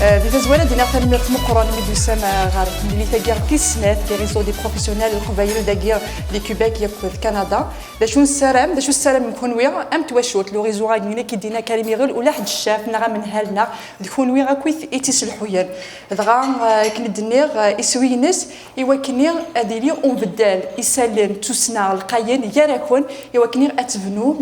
في تزوينة دينا تنمية مقرن مدوسة غارق اللي تاقير كيسنات دي ريزو دي بروفيسيونيل القبايل داقير دي كيباك يكوذ كندا داشو السلام مكونويا ام تواشوت لو ريزو غاقينا كي دينا كلمي غير ولا حد الشاف نغا من هالنا دكونوي غاكويث ايتيس الحيان دغا كن دنيغ اسوينس يوكني اديلي اون بدال يسالن توسنا القاين يراكون يوكني اتفنو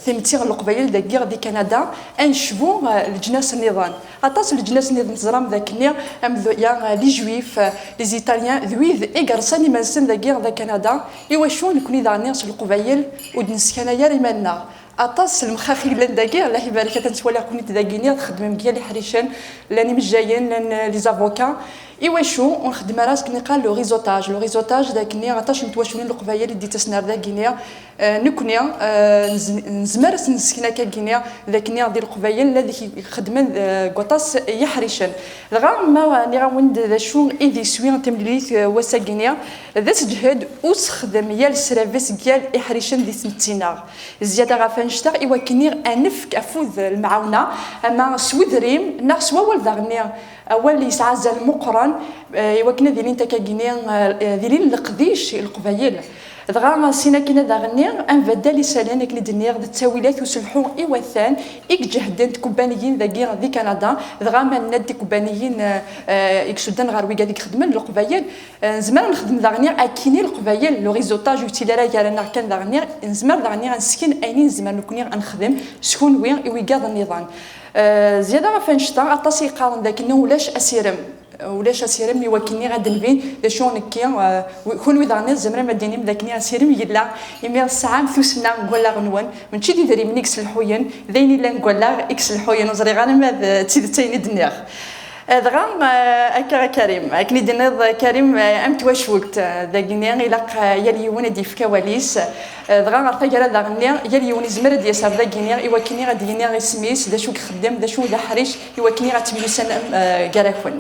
ثمتيغ القبايل داقير دي كندا انشبو الجناس النظام أطاس الجناس اللي نزرام ذاكني أم يا لي جويف لي زيطاليان ذويذ إيغارساني منسن ذا كير ذا كندا إيوا نكوني ذا نيرس القبايل ودنسكنا يا ريمانا أطاس المخاخي لان داكير الله يبارك تنسوالا كونيت داكيني تخدم مكيا لي حريشان لاني مجايين لان لي زافوكا إيوا ونخدم راس كني قال لو ريزوتاج داكني عطاش نتواشوني القبايل دي تسنار داكيني نكوني نزمر نسكنا كاكيني ذاكني ديال القبايل الذي خدمن قطاس يحرشن غا ما ني غاوند ذا شو ايدي سوين تمليت وساكيني ذا سجهد وسخدم يا السيرفيس ديال يحرشن دي سمتينا زياده غافنشتا ايوا كني انفك افوذ المعاونه اما سويدريم ناس وول داغني اول يسعز المقرن ايوا كنا ديالين تاكاكيني ديالين القديش القبايل دغا سينا كنا داغني ان بدال يسالين كلي دنيغ التاويلات وسلحو ايوثان اك جهدن كومبانيين ذاكير دي كندا دغا ما ندي كومبانيين اكسودن غير ويكا ديك خدمن القبايل زمان نخدم داغني اكيني القبايل لو ريزوتاج وتيلارا كان كان داغني نزمر داغني غنسكن اينين زمان نكوني غنخدم شكون وين ويكا النظام زياده فانشتا عطاسي قارن داك ولاش اسيرم ولاش اسيرم يوكلني غاد نبين دا شو نكي كون ويداني زمرا ما ديني ذاكني اسيرم يلا يمير الساعه ثوسنا نقول لا غنوان ماشي دي دري منيكس الحوين ذيني لا نقول لا اكس الحوين وزري غانا ما تيدتيني دنيا دغا اكا كريم اكني دينا كريم ام تواشولت داكني يلاق يا اليوم دي في كواليس دغا عرفا كرا داغني يا اليوم زمر دي صاف داكني يوكلني غادي غير سميس دا شو خدام دا شو دا حريش يوكلني غاتميسن كراكون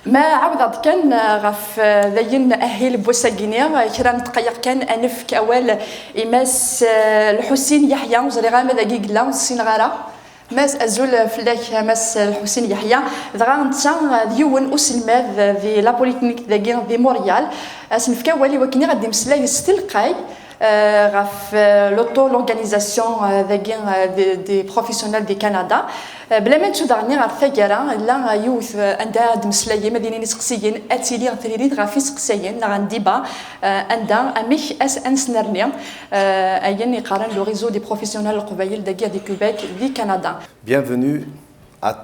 ما عاود كان غف ذين أهل بوساقينيا كرا نتقيق كان أنف كأول إماس الحسين يحيى وزري غامة ذاكيق لا السنغارة ماس أزول فلاك ماس الحسين يحيى دغا نتا ديون أسلماذ في لابوليتينيك ذاكي في موريال أسنف كأولي وكني غادي مسلاي ستلقاي غف لوتو لورغانيزاسيون دي بروفيسيونيل دي كندا بلا ما نتودغني غير ثقيره لا يوث عندها دمسلايه مدينه سقسيين اتيلي غتريد غافي سقسيين لا غنديبا عندها اميخ اس انسنرني اين يقارن لو ريزو دي بروفيسيونيل القبايل داكيا دي كوباك دي كندا. Bienvenue à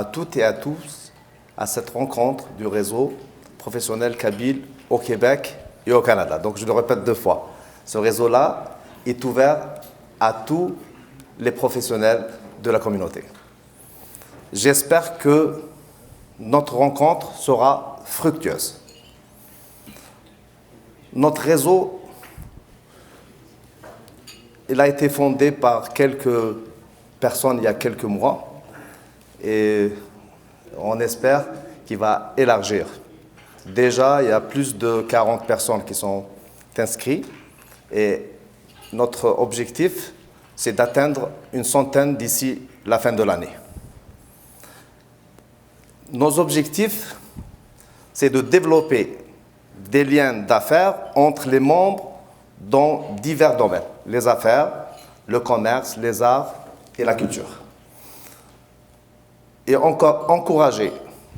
toutes et à tous à cette rencontre du réseau professionnel kabyle au Québec et au Canada. Donc je le répète deux fois. Ce réseau-là est ouvert à tous les professionnels de la communauté. J'espère que notre rencontre sera fructueuse. Notre réseau, il a été fondé par quelques personnes il y a quelques mois et on espère qu'il va élargir. Déjà, il y a plus de 40 personnes qui sont inscrites et notre objectif, c'est d'atteindre une centaine d'ici la fin de l'année. Nos objectifs, c'est de développer des liens d'affaires entre les membres dans divers domaines, les affaires, le commerce, les arts et la culture. Et encore encourager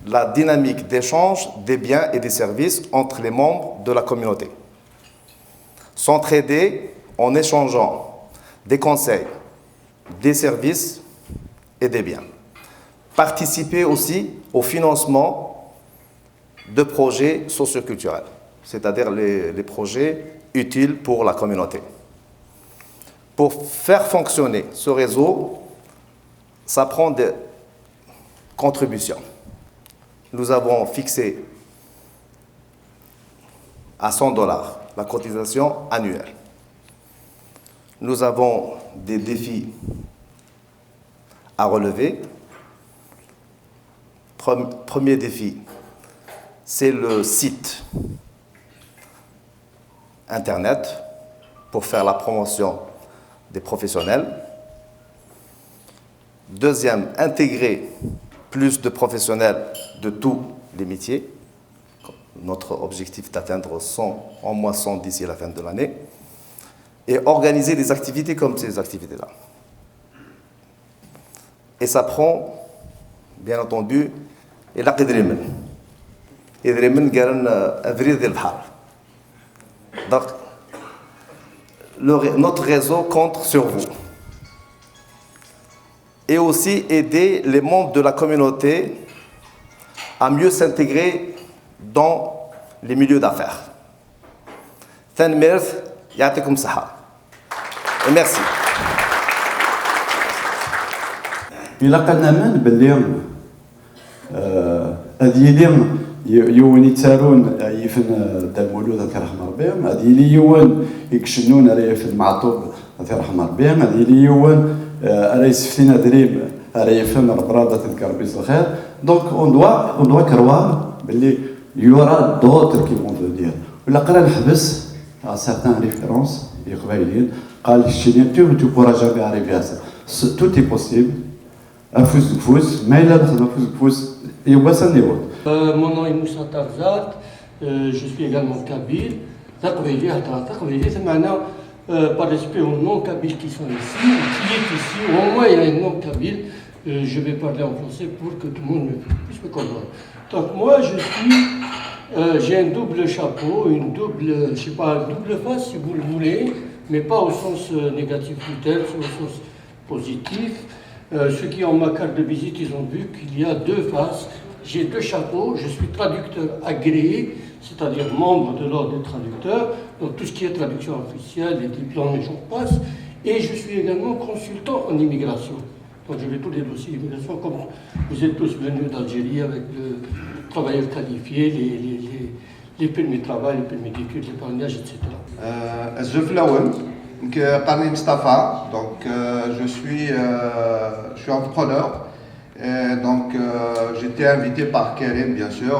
la dynamique d'échange des biens et des services entre les membres de la communauté. S'entraider en échangeant des conseils, des services et des biens. Participer aussi au financement de projets socioculturels, c'est-à-dire les projets utiles pour la communauté. Pour faire fonctionner ce réseau, ça prend des contributions. Nous avons fixé à $100 la cotisation annuelle. Nous avons des défis à relever. Premier défi, c'est le site Internet pour faire la promotion des professionnels. Deuxième, intégrer plus de professionnels de tous les métiers. Notre objectif est d'atteindre 100, en moins 100 d'ici la fin de l'année. Et organiser des activités comme ces activités-là. Et ça prend, bien entendu, إلى قدر من قال أفريد البحر. Donc, notre réseau compte sur vous. Et aussi aider les membres de la communauté à mieux s'intégrer dans les milieux d'affaires. Merci. Et merci. إلا قلنا من باللي هذه اليوم يوني تارون يفن دال مولود الله يرحم ربي هذه لي يوان يكشنون على يفن معطوب الله يرحم ربي هذه لي يوان على يسفتينا دريم على يفن ربراده تذكر بيس الخير دونك اون دوا كروار باللي يورا دوتر كي فون فو ولا قرا نحبس سارتان ريفيرونس قبايلين قال الشيني تو بورا جامي اريفي à ça tout est possible أفوز بفوز ما إلا نخدم أفوز بفوز يوصل نيوت. Mon nom est Moussa Tarzat, je suis également kabyle. C'est maintenant par respect aux non-kabyles qui sont ici, qui est ici, au moins il y a un non-kabyle. Je vais parler en français pour que tout le monde puisse me comprendre. Donc moi j'ai un double chapeau, une double, je sais pas, une double face si vous le voulez, mais pas au sens négatif du terme, c'est au sens positif. Ceux qui ont ma carte de visite, ils ont vu qu'il y a deux faces. J'ai deux chapeaux, je suis traducteur agréé, c'est-à-dire membre de l'ordre des traducteurs, donc tout ce qui est traduction officielle, les diplômes et j'en passe. Et je suis également consultant en immigration. Donc je vais tous les dossiers d'immigration, comme vous êtes tous venus d'Algérie avec le travailleur qualifié, les permis de travail, les permis d'études, les parrainages, etc. Donc, Parmi Mustafa, donc je suis entrepreneur. Donc j'étais invité par Karim bien sûr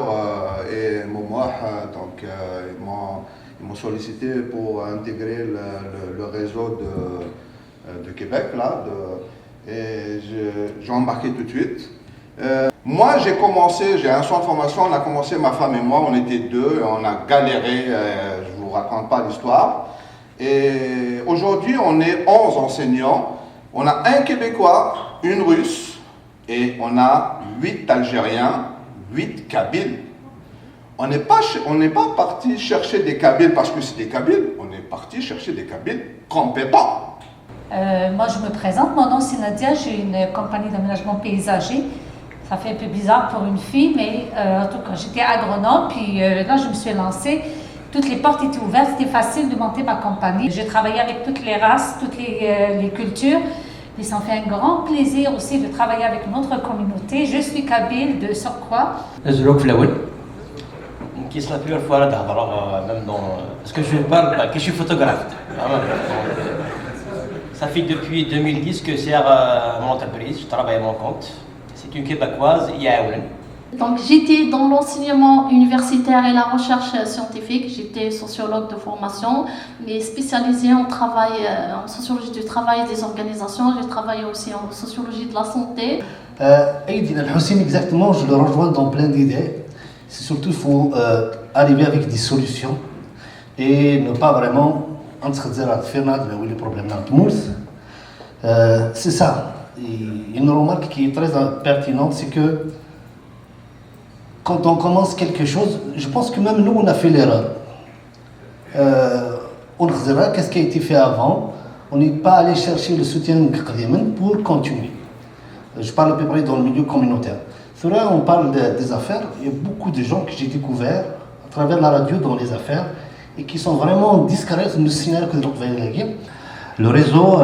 et Moumouah, donc ils m'ont sollicité pour intégrer le réseau de Québec là, et j'ai embarqué tout de suite. Moi j'ai un centre de formation, on a commencé ma femme et moi, on était deux, on a galéré, je vous raconte pas l'histoire. Et aujourd'hui, on est 11 enseignants. On a un Québécois, une Russe, et on a 8 Algériens, 8 Kabyles. On n'est pas parti chercher des Kabyles parce que c'est des Kabyles. On est parti chercher des Kabyles compétents. Moi, je me présente. Mon nom, c'est Nadia. J'ai une compagnie d'aménagement paysager. Ça fait un peu bizarre pour une fille, mais en tout cas, j'étais agronome. Puis là, je me suis lancée. Toutes les portes étaient ouvertes, c'était facile de monter ma compagnie. J'ai travaillé avec toutes les races, toutes les cultures. Et ça me fait un grand plaisir aussi de travailler avec notre communauté. Je suis kabyle de Surcroît. Qui est la première fois là même dans parce que je parle que je suis photographe. Ça fait depuis 2010 que c'est mon entreprise, je travaille à mon compte. C'est une Québécoise, Yaoulin. Donc j'étais dans l'enseignement universitaire et la recherche scientifique, j'étais sociologue de formation, mais spécialisée en travail, en sociologie du travail et des organisations. J'ai travaillé aussi en sociologie de la santé. Aïdine Al-Hussein, exactement, je le rejoins dans plein d'idées. C'est surtout qu'il faut arriver avec des solutions et ne pas vraiment faire les problèmes. C'est ça. Et une remarque qui est très pertinente, c'est que quand on commence quelque chose, je pense que même nous, on a fait l'erreur. On regarde qu'est-ce qui a été fait avant. On n'est pas allé chercher le soutien pour continuer. Je parle à peu près dans le milieu communautaire. C'est vrai, on parle des affaires. Il y a beaucoup de gens que j'ai découverts à travers la radio dans les affaires et qui sont vraiment discrets. Le réseau,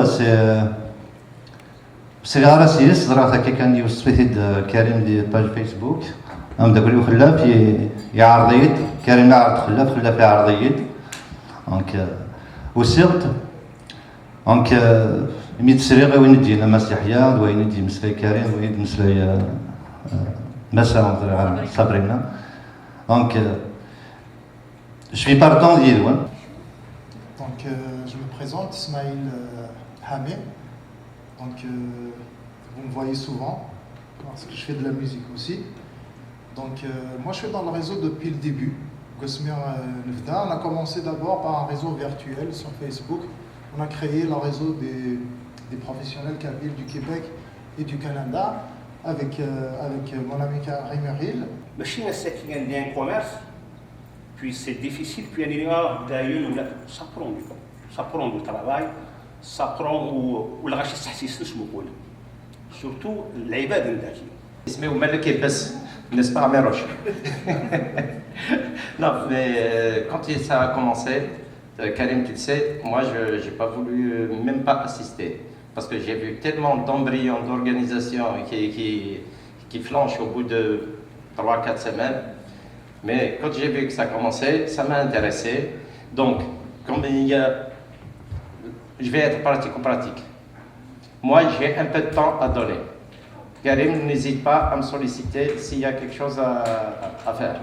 c'est la RSIS, c'est quelqu'un qui a fait Karim des pages Facebook. أم داك اللي خلا في عرضيات كريم عرض خلا في عرضيات دونك وسرت دونك ميت سريغ وين تجي لما يحيى وين تجي مسلاي كريم وين مسلاي مسا صابرينا دونك je suis partant d'Yéloun. Donc je me présente, Ismaël Hamé. Donc vous me voyez souvent, parce que je fais de la musique aussi. Donc moi je suis dans le réseau depuis le début. On a commencé d'abord par un réseau virtuel sur Facebook. On a créé le réseau des professionnels kabyles du Québec et du Canada avec mon ami Karim Eril. ماشي ناس qui gagnent bien commerce, puis c'est difficile, puis ça prend du travail, ça prend ولا غاش تحسيس نسمو كل surtout العباد نداكي اسمه ملك بس n'est-ce pas Méroche. Non, mais quand ça a commencé, Karim, tu le sais, moi je n'ai pas voulu même pas assister. Parce que j'ai vu tellement d'embryons d'organisation qui flanchent au bout de 3-4 semaines. Mais quand j'ai vu que ça commençait, ça m'a intéressé. Donc, comme il y a... Je vais être pratico-pratique. Moi, j'ai un peu de temps à donner. Karim, n'hésite pas à me solliciter s'il y a quelque chose à faire.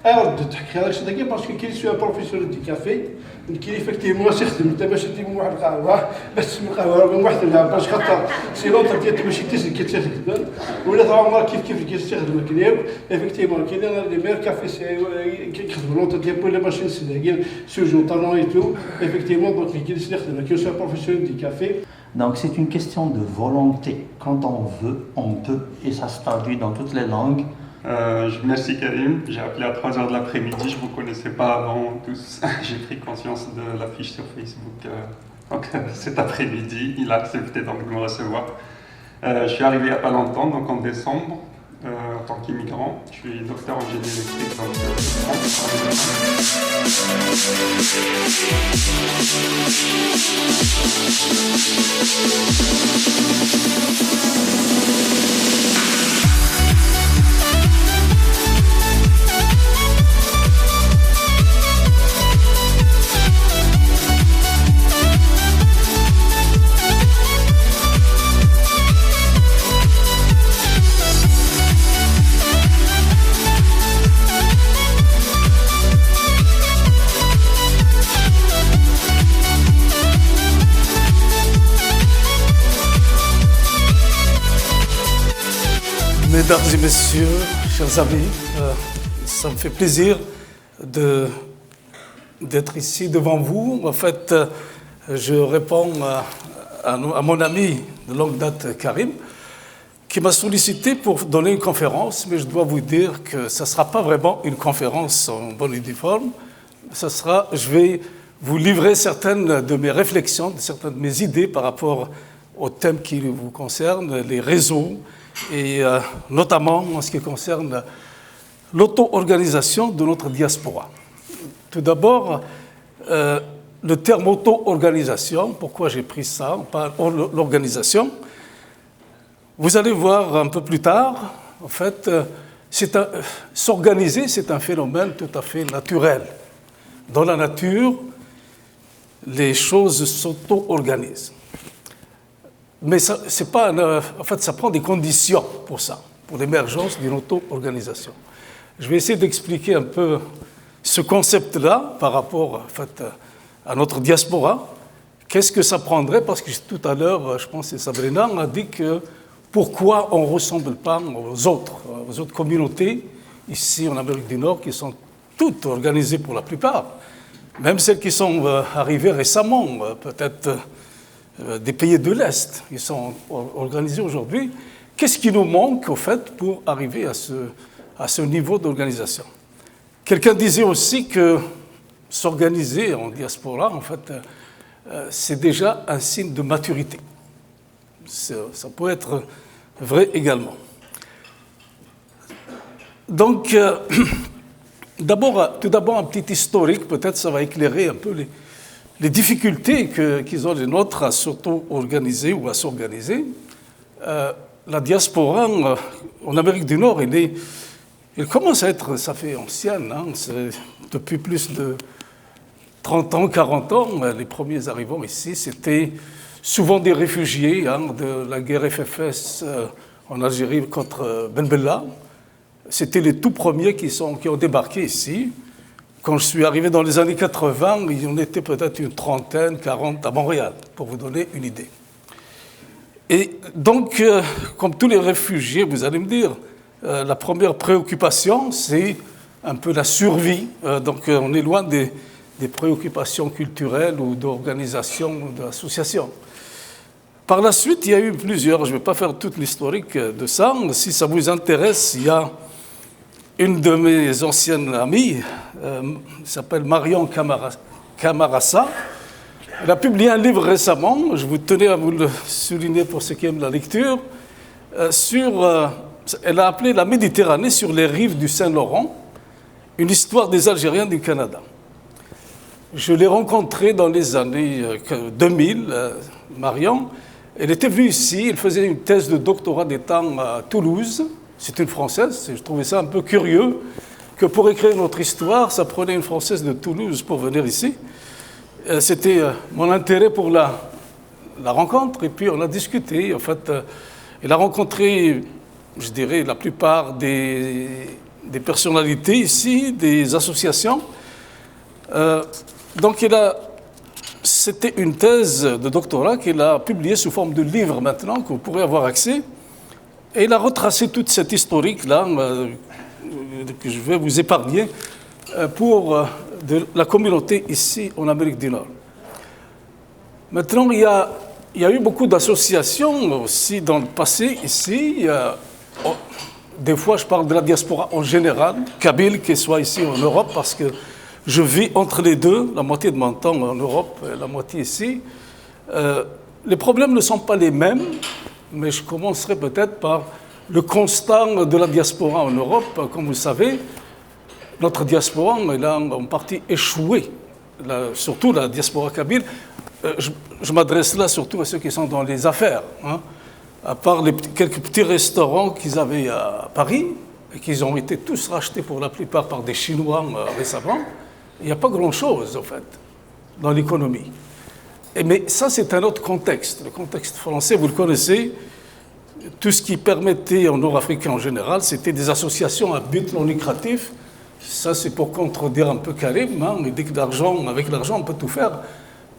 Alors, parce que je suis un professionnel du café, qui effectivement يخدم انت باش تجيب واحد القهوه باش تسمي قهوه من واحد لا باش خاطر سينو انت ماشي تسلك كتخدم ولا تعمر كيف كيستخدم الكليب effectivement كاين لي مير كافي كيخدموا لونط ديال ولا ماشين سناكين سوجو طالون اي تو effectivement donc qui يستخدم كي un professionnel du café. Donc c'est une question de volonté. Quand on veut, on peut, et ça se traduit dans toutes les langues. Je remercie Karim, j'ai appelé à 3h de l'après-midi, je ne vous connaissais pas avant tous. J'ai pris conscience de l'affiche sur Facebook. Donc cet après-midi, il a accepté donc de me recevoir. Je suis arrivé il n'y a pas longtemps, donc en décembre, en tant qu'immigrant. Je suis docteur en génie électrique, donc Mesdames et messieurs, chers amis, ça me fait plaisir d'être ici devant vous. En fait, je réponds à mon ami de longue date, Karim, qui m'a sollicité pour donner une conférence, mais je dois vous dire que ça ne sera pas vraiment une conférence en bonne et due forme. Je vais vous livrer certaines de mes réflexions, certaines de mes idées par rapport au thème qui vous concerne, les réseaux, et notamment en ce qui concerne l'auto-organisation de notre diaspora. Tout d'abord, le terme auto-organisation, pourquoi j'ai pris ça, on parle de l'organisation. Vous allez voir un peu plus tard, en fait, s'organiser, c'est un phénomène tout à fait naturel. Dans la nature, les choses s'auto-organisent. Mais ça, c'est pas, en fait, ça prend des conditions pour ça, pour l'émergence d'une auto-organisation. Je vais essayer d'expliquer un peu ce concept-là par rapport en fait, à notre diaspora. Qu'est-ce que ça prendrait? Parce que tout à l'heure, je pense que Sabrina a dit que pourquoi on ne ressemble pas aux autres communautés ici en Amérique du Nord qui sont toutes organisées pour la plupart, même celles qui sont arrivées récemment, peut-être des pays de l'Est, qui sont organisés aujourd'hui. Qu'est-ce qui nous manque, au fait, pour arriver à ce niveau d'organisation? Quelqu'un disait aussi que s'organiser en diaspora, en fait, c'est déjà un signe de maturité. Ça peut être vrai également. Donc, tout d'abord, un petit historique, peut-être ça va éclairer un peu les difficultés qu'ils ont les nôtres à s'auto-organiser ou à s'organiser. La diaspora en Amérique du Nord, elle commence à être, ça fait ancienne, hein, depuis plus de 30 ans, 40 ans, les premiers arrivants ici, c'était souvent des réfugiés de la guerre FFS en Algérie contre Ben Bella. C'était les tout premiers qui ont débarqué ici. Quand je suis arrivé dans les années 80, il y en était peut-être une trentaine, 40 à Montréal, pour vous donner une idée. Et donc, comme tous les réfugiés, vous allez me dire, la première préoccupation, c'est un peu la survie. Donc, on est loin des préoccupations culturelles ou d'organisation ou d'association. Par la suite, il y a eu plusieurs, je ne vais pas faire toute l'historique de ça, mais si ça vous intéresse, il y a une de mes anciennes amies, qui s'appelle Marion Camarasa. Elle a publié un livre récemment, je vous tenais à vous le souligner pour ceux qui aiment la lecture, elle a appelé La Méditerranée sur les rives du Saint-Laurent, une histoire des Algériens du Canada. Je l'ai rencontrée dans les années 2000, Marion. Elle était venue ici, elle faisait une thèse de doctorat d'État à Toulouse. C'est une Française, je trouvais ça un peu curieux que pour écrire notre histoire, ça prenait une Française de Toulouse pour venir ici. C'était mon intérêt pour la rencontre, et puis on a discuté. En fait, elle a rencontré, je dirais, la plupart des personnalités ici, des associations. Donc c'était une thèse de doctorat qu'elle a publiée sous forme de livre maintenant, que vous pourrez avoir accès. Et elle a retracé toute cette historique-là, que je vais vous épargner, pour de la communauté ici en Amérique du Nord. Maintenant, il y a eu beaucoup d'associations aussi dans le passé ici. Des fois, je parle de la diaspora en général, kabyle, qui soit ici en Europe, parce que je vis entre les deux, la moitié de mon temps en Europe et la moitié ici. Les problèmes ne sont pas les mêmes, mais je commencerai peut-être par le constat de la diaspora en Europe. Comme vous savez, notre diaspora elle a en partie échoué, surtout la diaspora kabyle. Je m'adresse là surtout à ceux qui sont dans les affaires. À part quelques petits restaurants qu'ils avaient à Paris, et qu'ils ont été tous rachetés pour la plupart par des Chinois récemment, il n'y a pas grand-chose, en fait, dans l'économie. Mais ça, c'est un autre contexte. Le contexte français, vous le connaissez, tout ce qui permettait en Nord-Afrique en général, c'était des associations à but non lucratif. Ça, c'est pour contredire un peu Karim. Il dit qu'avec l'argent, on peut tout faire.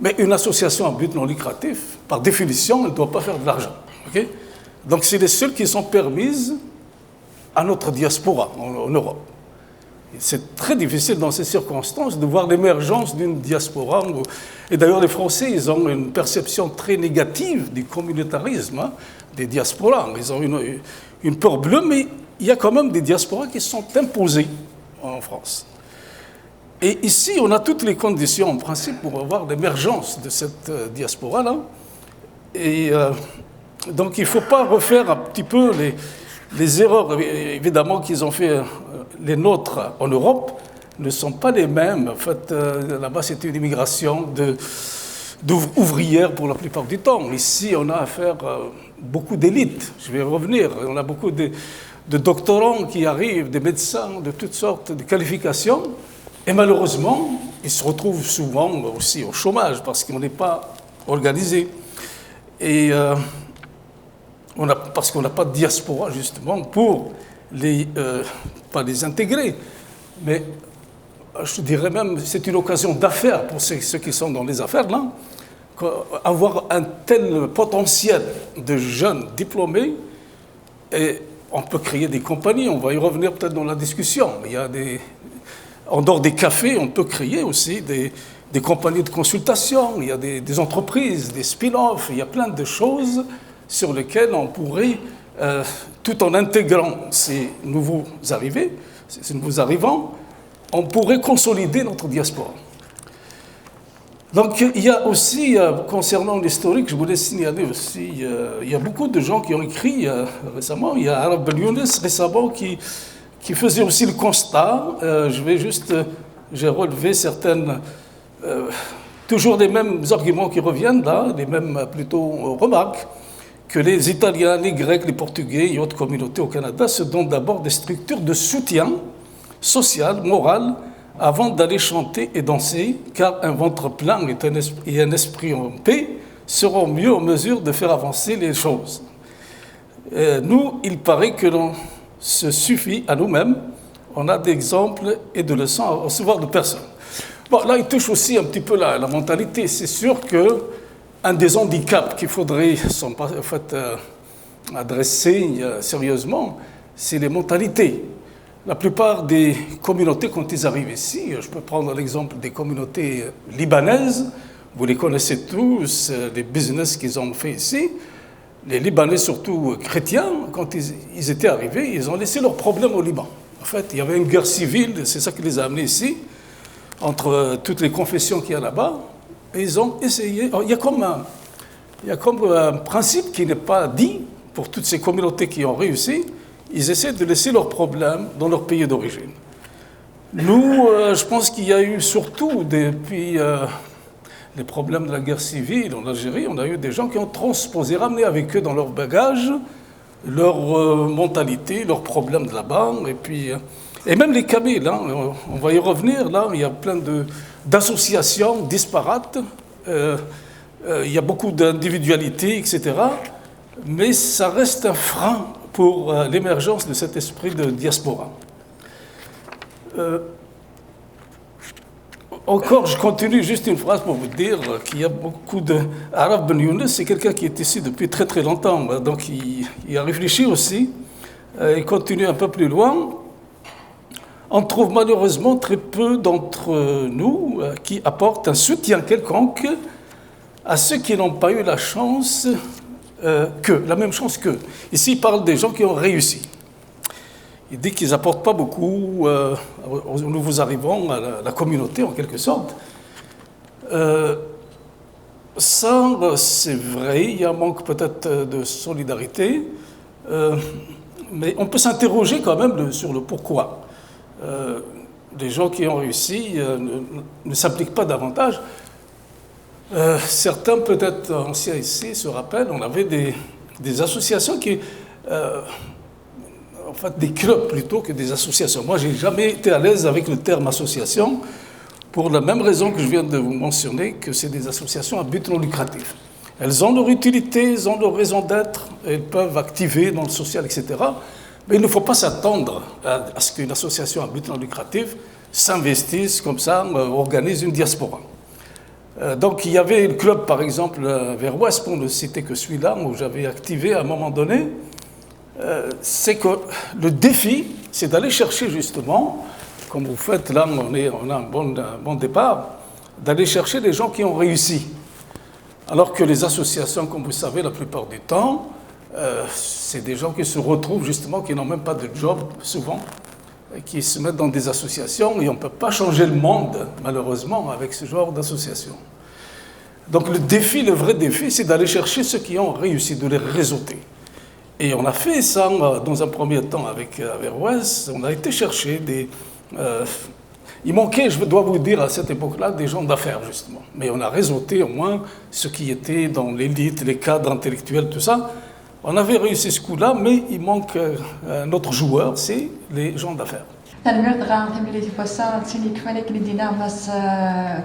Mais une association à but non lucratif, par définition, elle ne doit pas faire de l'argent. Okay? Donc, c'est les seules qui sont permises à notre diaspora en Europe. C'est très difficile dans ces circonstances de voir l'émergence d'une diaspora. Et d'ailleurs, les Français, ils ont une perception très négative du communautarisme, des diasporas. Ils ont une peur bleue, mais il y a quand même des diasporas qui sont imposées en France. Et ici, on a toutes les conditions, en principe, pour avoir l'émergence de cette diaspora-là. Et donc, il ne faut pas refaire un petit peu les erreurs, évidemment, qu'ils ont fait les nôtres en Europe, ne sont pas les mêmes. En fait, là-bas, c'était une immigration d'ouvrières pour la plupart du temps. Ici, on a affaire à beaucoup d'élites. Je vais revenir. On a beaucoup de doctorants qui arrivent, des médecins de toutes sortes de qualifications. Et malheureusement, ils se retrouvent souvent aussi au chômage parce qu'on n'est pas organisé. Et parce qu'on n'a pas de diaspora, justement, pour pas les intégrer. Mais je dirais même c'est une occasion d'affaires pour ceux qui sont dans les affaires, là. Avoir un tel potentiel de jeunes diplômés, et on peut créer des compagnies, on va y revenir peut-être dans la discussion. Il y a en dehors des cafés, on peut créer aussi des compagnies de consultation, il y a des entreprises, des spin-offs, il y a plein de choses sur lesquelles on pourrait, tout en intégrant ces nouveaux arrivants, on pourrait consolider notre diaspora. Donc il y a aussi, concernant l'historique, je voulais signaler aussi, il y a beaucoup de gens qui ont écrit récemment, il y a Arab Ben-Younes récemment qui faisait aussi le constat, j'ai relevé certaines, toujours les mêmes arguments qui reviennent là, les mêmes plutôt remarques, que les Italiens, les Grecs, les Portugais et autres communautés au Canada se donnent d'abord des structures de soutien social, moral, avant d'aller chanter et danser, car un ventre plein et un esprit en paix seront mieux en mesure de faire avancer les choses. Nous, il paraît que l'on se suffit à nous-mêmes, on a d'exemples et de leçons à recevoir de personnes. Bon, là, il touche aussi un petit peu la mentalité. C'est sûr que un des handicaps qu'il faudrait en fait, adresser sérieusement, c'est les mentalités. La plupart des communautés, quand ils arrivent ici, je peux prendre l'exemple des communautés libanaises, vous les connaissez tous, les business qu'ils ont fait ici. Les Libanais, surtout chrétiens, quand ils étaient arrivés, ils ont laissé leurs problèmes au Liban. En fait, il y avait une guerre civile, c'est ça qui les a amenés ici, entre toutes les confessions qu'il y a là-bas. Et ils ont essayé. Il y a comme un principe qui n'est pas dit pour toutes ces communautés qui ont réussi. Ils essaient de laisser leurs problèmes dans leur pays d'origine. Nous, je pense qu'il y a eu surtout depuis les problèmes de la guerre civile en Algérie, on a eu des gens qui ont transposé, ramené avec eux dans leur bagage leur mentalité, leurs problèmes de là-bas. Et même les Kabyles, hein, on va y revenir, là, il y a plein d'associations disparates, il y a beaucoup d'individualités, etc. Mais ça reste un frein pour l'émergence de cet esprit de diaspora. Encore, je continue juste une phrase pour vous dire qu'il y a beaucoup de... Araf Ben Younes, c'est quelqu'un qui est ici depuis très très longtemps, donc il a réfléchi aussi, il continue un peu plus loin. On trouve malheureusement très peu d'entre nous qui apportent un soutien quelconque à ceux qui n'ont pas eu la chance la même chance qu'eux. Ici, il parle des gens qui ont réussi. Il dit qu'ils n'apportent pas beaucoup aux nouveaux arrivants, à la communauté en quelque sorte. Ça, c'est vrai, il y a un manque peut-être de solidarité, mais on peut s'interroger quand même sur le pourquoi. Les gens qui ont réussi ne s'impliquent pas davantage. Certains, peut-être anciens ici, se rappellent, on avait des associations qui... en fait, des clubs plutôt que des associations. Moi, je n'ai jamais été à l'aise avec le terme association, pour la même raison que je viens de vous mentionner, que c'est des associations à but non lucratif. Elles ont leur utilité, elles ont leur raison d'être, elles peuvent activer dans le social, etc. Mais il ne faut pas s'attendre à ce qu'une association à but non lucratif s'investisse comme ça, organise une diaspora. Donc il y avait le club, par exemple, vers l'ouest, pour ne citer que celui-là, où j'avais activé à un moment donné. C'est que le défi, c'est d'aller chercher justement, comme vous faites là, on a un bon départ, d'aller chercher des gens qui ont réussi. Alors que les associations, comme vous savez, la plupart du temps, c'est des gens qui se retrouvent justement, qui n'ont même pas de job, souvent, qui se mettent dans des associations, et on ne peut pas changer le monde, malheureusement, avec ce genre d'associations. Donc le vrai défi, c'est d'aller chercher ceux qui ont réussi, de les réseauter. Et on a fait ça dans un premier temps avec West. On a été chercher il manquait, je dois vous dire, à cette époque-là, des gens d'affaires, justement. Mais on a réseauté au moins ceux qui étaient dans l'élite, les cadres intellectuels, tout ça. On avait réussi ce coup-là, mais il manque un autre joueur, c'est les gens d'affaires. تنمرت غان تمري تفاسا تسيني كفالك لدينا ماس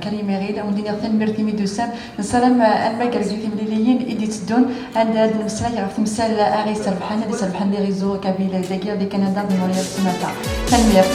كريم غيل وندينا تنمر تيمي دوسان نسلام الماكر زي تمليليين ايدي تدون عند هاد المساله عرفت مسال اغي سربحان دي سربحان دي ريزو كابيل داكيا دي كندا دي موريال سماتا تنمر